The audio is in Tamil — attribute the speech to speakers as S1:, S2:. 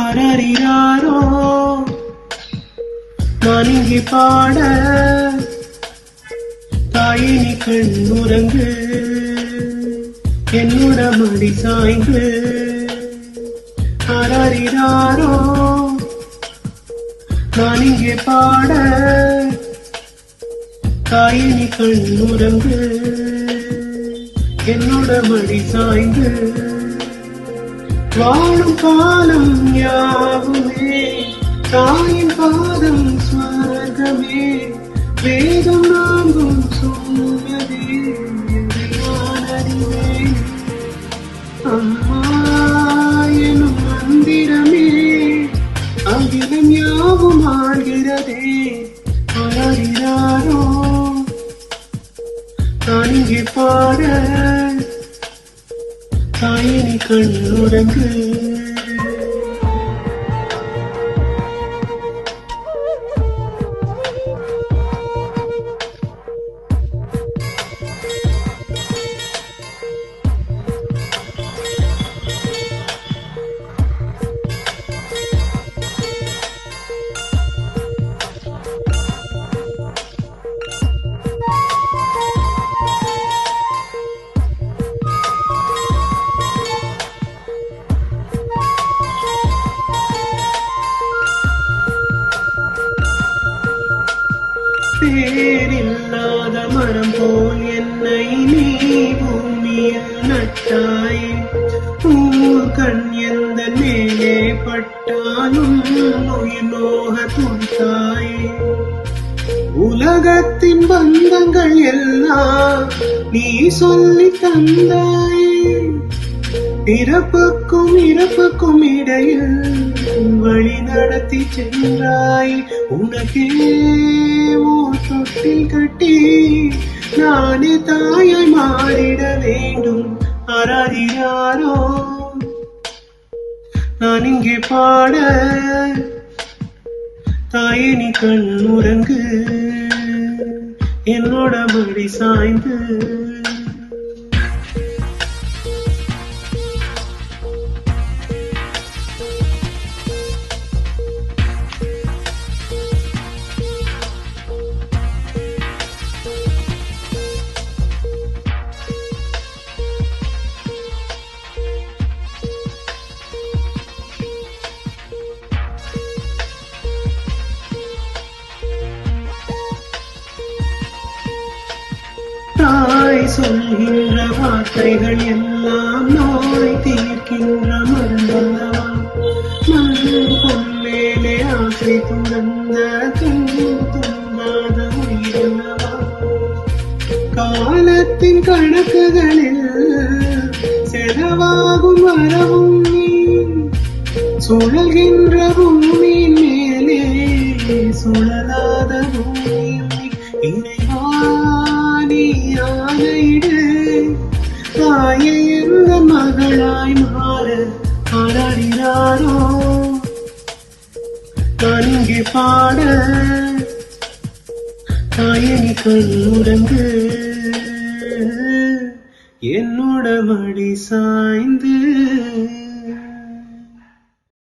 S1: அரறிறாரோ நான் இங்கே பாட தாயினி கண்ணுறங்கு என்னோட மடி சாய்ந்து அரறிறாரோ நான் இங்கே பாட தாயினி கண்ணுறங்கு என்னோட மடி சாய்ந்து வாழும் காலம் யாவுமே தாயின் பாதம் ஸ்வர்கமே வேதம் நாங்கும் சொன்னதே நான் அறிவேன் அம்மா எனும் மந்திரமே அகிலம் யாவும் ஆகிறதே அலறினாரோ நான் இங்கே பாட தாயினி கண்ணுறங்கு பேரில்லாத மரம் போல் என்னை நீ பூமியில் நட்டாய் கண் எந்த மேலே பட்டாலும் உயிர் நோக துடித்தாய் உலகத்தின் பந்தங்கள் எல்லாம் நீ சொல்லி தந்தாய் பிறப்புக்கும் இறப்புக்கும் இடையில் வழி நடத்தி சென்றாய் உனக்கே தொட்டில் கட்டி நானே தாயை மாறிட வேண்டும் அறாதிராரோ நான் இங்கே பாட தாயினி கண்ணுறங்கு என்னோட மடி சாய்ந்து தாய் சொல்கின்ற வார்த்தைகள் எல்லாம் நோய் தீர்க்கின்ற மருந்தல்லவா மண் பொன்மேலே ஆசை துறந்த துன்பாத உயிரல்லவா காலத்தின் கணக்குகளில் செலவாகும் வரவும் நீ சுழல்கின்ற பூமியின் மேலே சுழலாத பூமியும் இறைவா ஆணையிடு தாயை எந்த மகளாய் மாற அலறினாரோ நான் இங்கே பாட தாயினி கண்ணுறங்கு என்னோட மடி சாய்ந்து